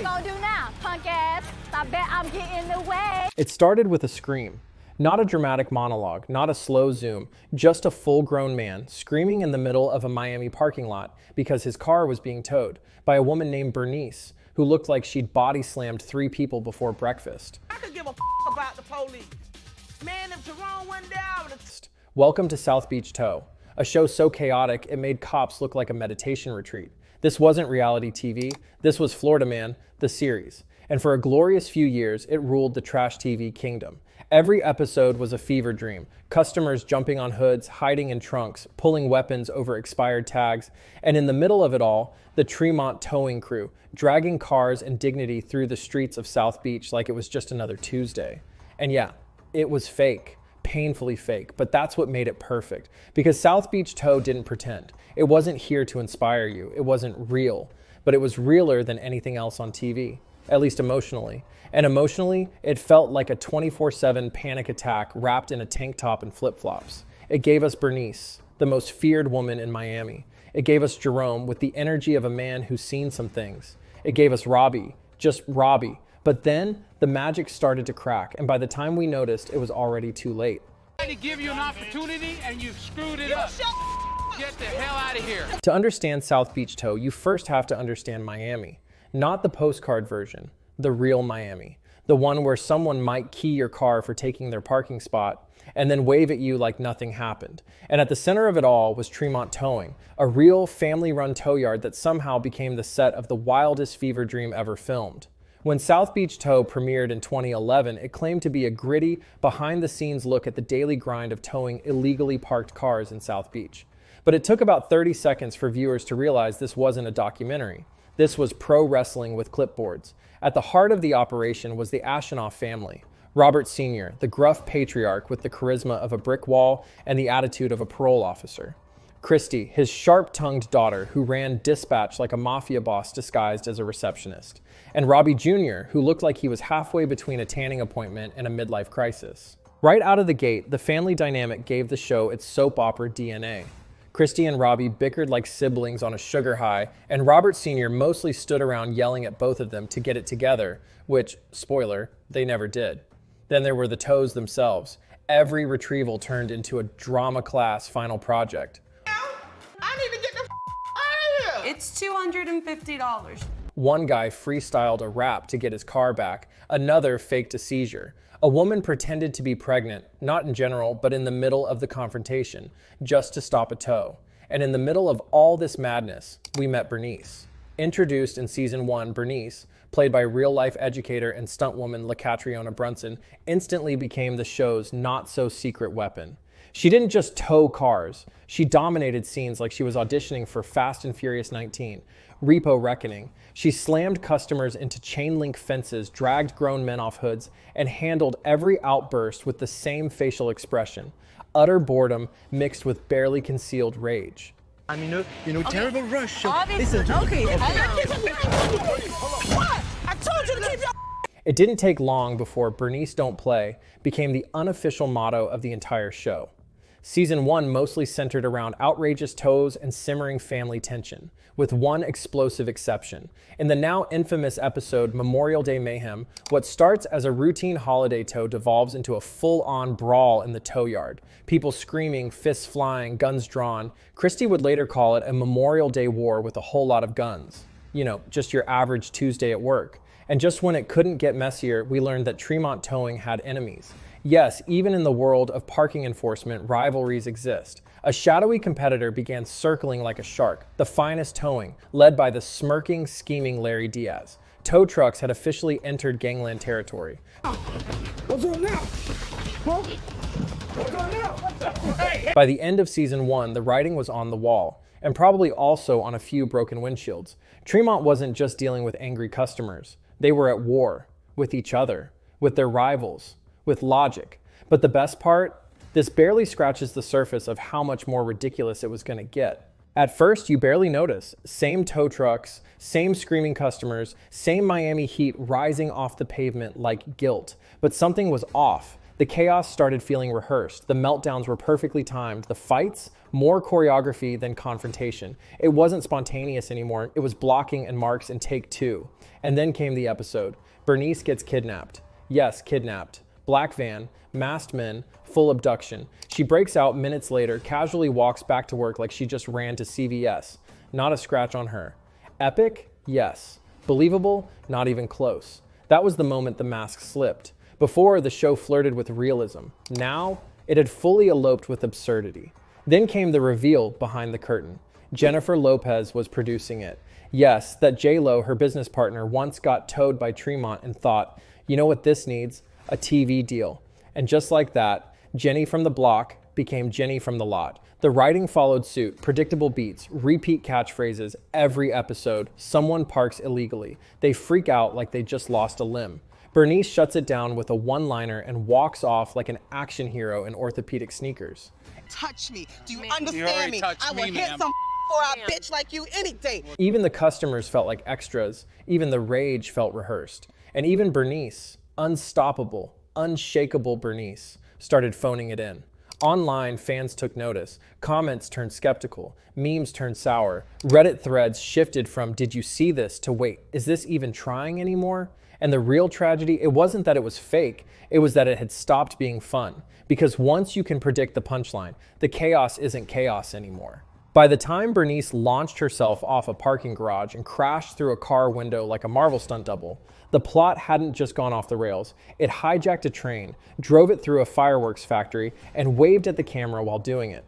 gonna do now, punk ass? I bet I'm getting in the way. It started with a scream. Not a dramatic monologue, not a slow zoom, just a full-grown man screaming in the middle of a Miami parking lot because his car was being towed by a woman named Bernice, who looked like she'd body slammed 3 people before breakfast. I could give a about the police. Man, if Jerome went down. Welcome to South Beach Tow, a show so chaotic it made cops look like a meditation retreat. This wasn't reality TV, this was Florida Man, the series. And for a glorious few years, it ruled the trash TV kingdom. Every episode was a fever dream. Customers jumping on hoods, hiding in trunks, pulling weapons over expired tags, and in the middle of it all, the Tremont towing crew, dragging cars and dignity through the streets of South Beach like it was just another Tuesday. And yeah, it was fake, painfully fake, but that's what made it perfect. Because South Beach Tow didn't pretend. It wasn't here to inspire you. It wasn't real, but it was realer than anything else on TV. At least emotionally. And emotionally, it felt like a 24/7 panic attack wrapped in a tank top and flip-flops. It gave us Bernice, the most feared woman in Miami. It gave us Jerome with the energy of a man who's seen some things. It gave us Robbie, just Robbie. But then the magic started to crack, and by the time we noticed, it was already too late. I tried to give you an opportunity and you've screwed it up. Get the hell out of here. To understand South Beach Tow, you first have to understand Miami. Not the postcard version, the real Miami. The one where someone might key your car for taking their parking spot and then wave at you like nothing happened. And at the center of it all was Tremont Towing, a real family-run tow yard that somehow became the set of the wildest fever dream ever filmed. When South Beach Tow premiered in 2011, it claimed to be a gritty, behind-the-scenes look at the daily grind of towing illegally parked cars in South Beach. But it took about 30 seconds for viewers to realize this wasn't a documentary. This was pro wrestling with clipboards. At the heart of the operation was the Ashenoff family. Robert Sr., the gruff patriarch with the charisma of a brick wall and the attitude of a parole officer. Christy, his sharp-tongued daughter who ran dispatch like a mafia boss disguised as a receptionist. And Robbie Jr., who looked like he was halfway between a tanning appointment and a midlife crisis. Right out of the gate, the family dynamic gave the show its soap opera DNA. Christy and Robbie bickered like siblings on a sugar high, and Robert Sr. mostly stood around yelling at both of them to get it together, which, spoiler, they never did. Then there were the tows themselves. Every retrieval turned into a drama class final project. I need to get the out of here. It's $250. One guy freestyled a rap to get his car back. Another faked a seizure. A woman pretended to be pregnant, not in general, but in the middle of the confrontation, just to stop a tow. And in the middle of all this madness, we met Bernice. Introduced in season 1, Bernice, played by real-life educator and stuntwoman LaCatriona Brunson, instantly became the show's not-so-secret weapon. She didn't just tow cars. She dominated scenes like she was auditioning for Fast and Furious 19, Repo Reckoning. She slammed customers into chain link fences, dragged grown men off hoods, and handled every outburst with the same facial expression. Utter boredom mixed with barely concealed rage. I'm in a terrible rush. Obviously, Listen, okay. I told you to keep your It didn't take long before Bernice Don't Play became the unofficial motto of the entire show. Season 1 mostly centered around outrageous tows and simmering family tension, with one explosive exception. In the now infamous episode Memorial Day Mayhem, what starts as a routine holiday tow devolves into a full-on brawl in the tow yard. People screaming, fists flying, guns drawn. Christy would later call it a Memorial Day war with a whole lot of guns. You know, just your average Tuesday at work. And just when it couldn't get messier, we learned that Tremont Towing had enemies. Yes, even in the world of parking enforcement, rivalries exist. A shadowy competitor began circling like a shark, the finest towing, led by the smirking, scheming Larry Diaz. Tow trucks had officially entered gangland territory. What's on now? Huh? What's on now? By the end of season 1, the writing was on the wall, and probably also on a few broken windshields. Tremont wasn't just dealing with angry customers. They were at war with each other, with their rivals, with logic. But the best part? This barely scratches the surface of how much more ridiculous it was going to get. At first, you barely notice. Same tow trucks, same screaming customers, same Miami heat rising off the pavement like guilt. But something was off. The chaos started feeling rehearsed. The meltdowns were perfectly timed. The fights, more choreography than confrontation. It wasn't spontaneous anymore. It was blocking and marks in take 2. And then came the episode. Bernice gets kidnapped. Yes, kidnapped. Black van, masked men, full abduction. She breaks out minutes later, casually walks back to work like she just ran to CVS. Not a scratch on her. Epic? Yes. Believable? Not even close. That was the moment the mask slipped. Before, the show flirted with realism. Now, it had fully eloped with absurdity. Then came the reveal behind the curtain. Jennifer Lopez was producing it. Yes, that J-Lo, her business partner, once got towed by Tremont and thought, you know what this needs? A TV deal. And just like that, Jenny from the block became Jenny from the lot. The writing followed suit, predictable beats, repeat catchphrases, every episode, someone parks illegally. They freak out like they just lost a limb. Bernice shuts it down with a one-liner and walks off like an action hero in orthopedic sneakers. Touch me. Do you You understand already me? touched I will me, hit ma'am. some for a bitch like you any day. Even the customers felt like extras. Even the rage felt rehearsed. And even Bernice, unstoppable, unshakable Bernice, started phoning it in. Online, fans took notice. Comments turned skeptical. Memes turned sour. Reddit threads shifted from, did you see this, to wait, is this even trying anymore? And the real tragedy, it wasn't that it was fake, it was that it had stopped being fun. Because once you can predict the punchline, the chaos isn't chaos anymore. By the time Bernice launched herself off a parking garage and crashed through a car window like a Marvel stunt double, the plot hadn't just gone off the rails. It hijacked a train, drove it through a fireworks factory, and waved at the camera while doing it.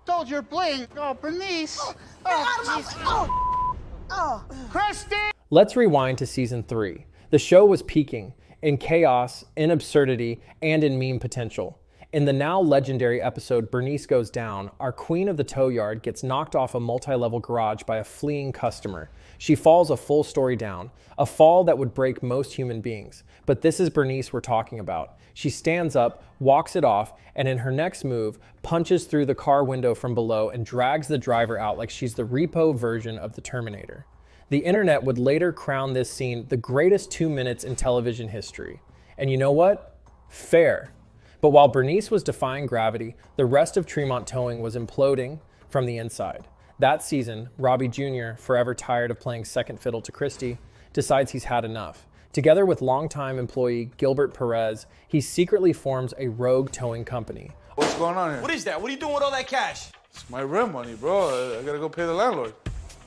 Soldier bling. Oh, Bernice. Oh, Christy. Let's rewind to season 3. The show was peaking in chaos, in absurdity, and in meme potential. In the now legendary episode Bernice Goes Down, our queen of the tow yard gets knocked off a multi-level garage by a fleeing customer. She falls a full story down, a fall that would break most human beings. But this is Bernice we're talking about. She stands up, walks it off, and in her next move, punches through the car window from below and drags the driver out like she's the repo version of the Terminator. The internet would later crown this scene the greatest 2 minutes in television history. And you know what? Fair. But while Bernice was defying gravity, the rest of Tremont Towing was imploding from the inside. That season, Robbie Jr., forever tired of playing second fiddle to Christy, decides he's had enough. Together with longtime employee Gilbert Perez, he secretly forms a rogue towing company. What's going on here? What is that? What are you doing with all that cash? It's my rent money, bro. I gotta go pay the landlord.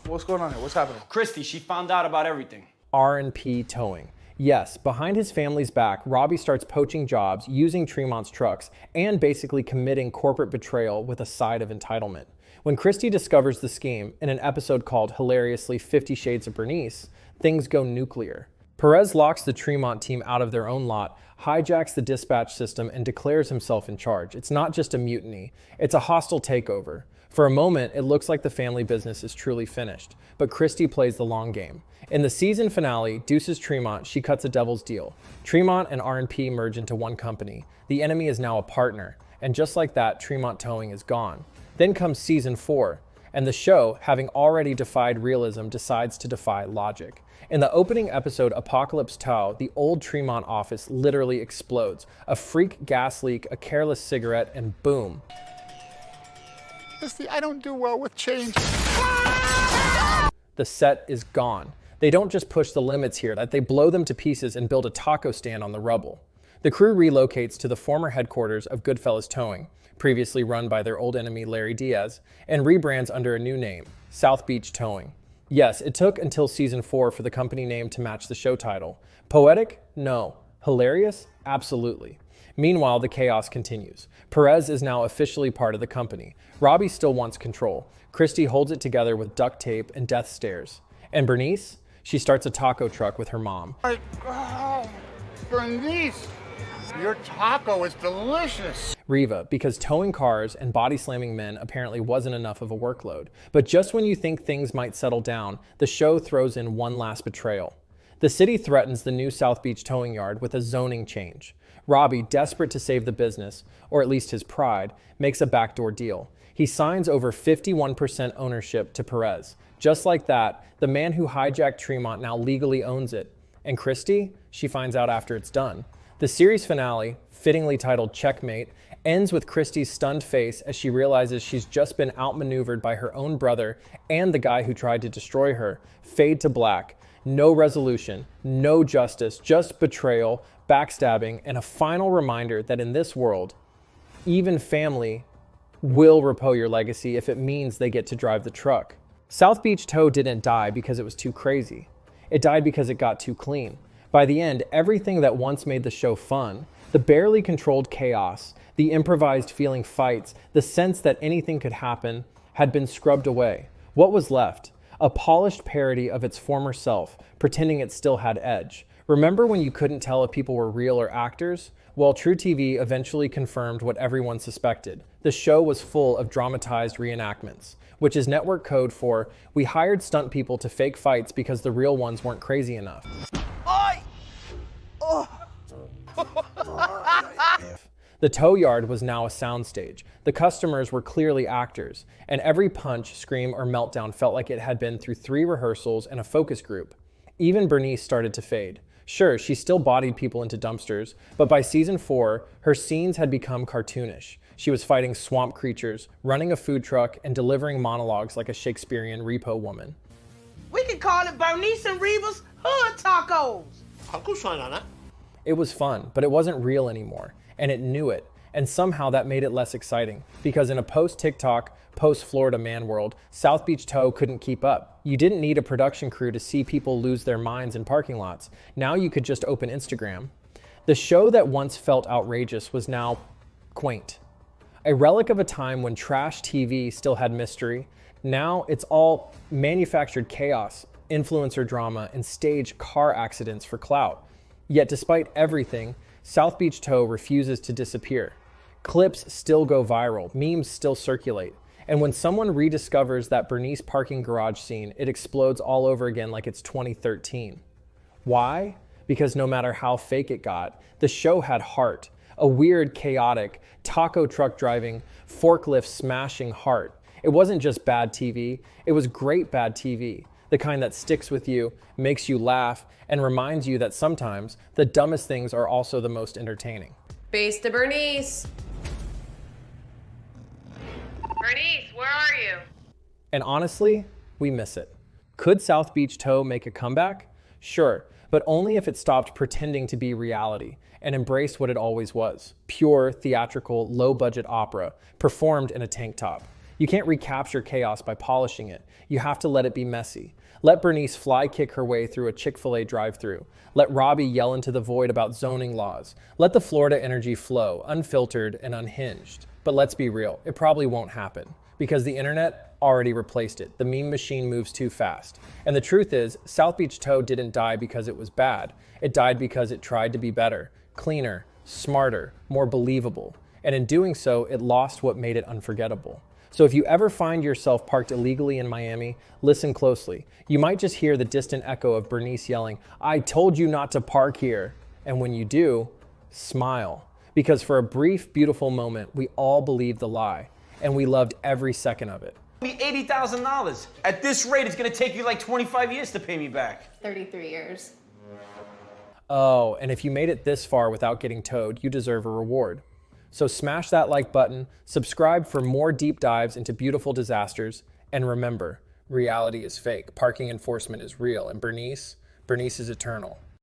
What's going on here? What's happening? Christy, she found out about everything. R&P Towing. Yes, behind his family's back, Robbie starts poaching jobs, using Tremont's trucks, and basically committing corporate betrayal with a side of entitlement. When Christy discovers the scheme in an episode called hilariously 50 Shades of Bernice, things go nuclear. Perez locks the Tremont team out of their own lot, hijacks the dispatch system, and declares himself in charge. It's not just a mutiny, it's a hostile takeover. For a moment, it looks like the family business is truly finished, but Christy plays the long game. In the season finale, Deuces Tremont, she cuts a devil's deal. Tremont and R&P merge into one company. The enemy is now a partner, and just like that, Tremont Towing is gone. Then comes season 4, and the show, having already defied realism, decides to defy logic. In the opening episode, Apocalypse Tow, the old Tremont office literally explodes. A freak gas leak, a careless cigarette, and boom. Christy, I don't do well with change. The set is gone. They don't just push the limits here, that they blow them to pieces and build a taco stand on the rubble. The crew relocates to the former headquarters of Goodfellas Towing, previously run by their old enemy Larry Diaz, and rebrands under a new name, South Beach Towing. Yes, it took until season 4 for the company name to match the show title. Poetic? No. Hilarious? Absolutely. Meanwhile, the chaos continues. Perez is now officially part of the company. Robbie still wants control. Christy holds it together with duct tape and death stares. And Bernice? She starts a taco truck with her mom. Oh, Bernice, your taco is delicious. Riva, because towing cars and body slamming men apparently wasn't enough of a workload. But just when you think things might settle down, the show throws in one last betrayal. The city threatens the new South Beach Towing Yard with a zoning change. Robbie, desperate to save the business, or at least his pride, makes a backdoor deal. He signs over 51% ownership to Perez. Just like that, the man who hijacked Tremont now legally owns it. And Christy? She finds out after it's done. The series finale, fittingly titled Checkmate, ends with Christie's stunned face as she realizes she's just been outmaneuvered by her own brother and the guy who tried to destroy her. Fade to black. No resolution, no justice, just betrayal, backstabbing, and a final reminder that in this world, even family will repo your legacy if it means they get to drive the truck. South Beach Tow didn't die because it was too crazy. It died because it got too clean. By the end, everything that once made the show fun, the barely controlled chaos, the improvised feeling fights, the sense that anything could happen, had been scrubbed away. What was left? A polished parody of its former self, pretending it still had edge. Remember when you couldn't tell if people were real or actors? Well, True TV eventually confirmed what everyone suspected. The show was full of dramatized reenactments, which is network code for, we hired stunt people to fake fights because the real ones weren't crazy enough. The tow yard was now a soundstage. The customers were clearly actors, and every punch, scream, or meltdown felt like it had been through 3 rehearsals and a focus group. Even Bernice started to fade. Sure, she still bodied people into dumpsters, but by season 4, her scenes had become cartoonish. She was fighting swamp creatures, running a food truck, and delivering monologues like a Shakespearean repo woman. We can call it Bernice and Reva's Hood Tacos. It was fun, but it wasn't real anymore, and it knew it. And somehow that made it less exciting, because in a post-TikTok, post-Florida man world, South Beach Tow couldn't keep up. You didn't need a production crew to see people lose their minds in parking lots. Now you could just open Instagram. The show that once felt outrageous was now quaint. A relic of a time when trash TV still had mystery. Now it's all manufactured chaos, influencer drama, and staged car accidents for clout. Yet despite everything, South Beach Tow refuses to disappear. Clips still go viral, memes still circulate. And when someone rediscovers that Bernice parking garage scene, it explodes all over again like it's 2013. Why? Because no matter how fake it got, the show had heart. A weird, chaotic, taco truck driving, forklift smashing heart. It wasn't just bad TV, it was great bad TV. The kind that sticks with you, makes you laugh, and reminds you that sometimes the dumbest things are also the most entertaining. Base to Bernice. Bernice, where are you? And honestly, we miss it. Could South Beach Tow make a comeback? Sure, but only if it stopped pretending to be reality and embraced what it always was. Pure, theatrical, low-budget opera, performed in a tank top. You can't recapture chaos by polishing it. You have to let it be messy. Let Bernice fly kick her way through a Chick-fil-A drive-thru. Let Robbie yell into the void about zoning laws. Let the Florida energy flow, unfiltered and unhinged. But let's be real, it probably won't happen because the internet already replaced it. The meme machine moves too fast. And the truth is, South Beach Tow didn't die because it was bad. It died because it tried to be better, cleaner, smarter, more believable. And in doing so, it lost what made it unforgettable. So if you ever find yourself parked illegally in Miami, listen closely. You might just hear the distant echo of Bernice yelling, "I told you not to park here." And when you do, smile. Because for a brief, beautiful moment, we all believed the lie, and we loved every second of it. $80,000. At this rate, it's gonna take you like 25 years to pay me back. 33 years. Oh, and if you made it this far without getting towed, you deserve a reward. So smash that like button, subscribe for more deep dives into beautiful disasters, and remember, reality is fake, parking enforcement is real, and Bernice is eternal.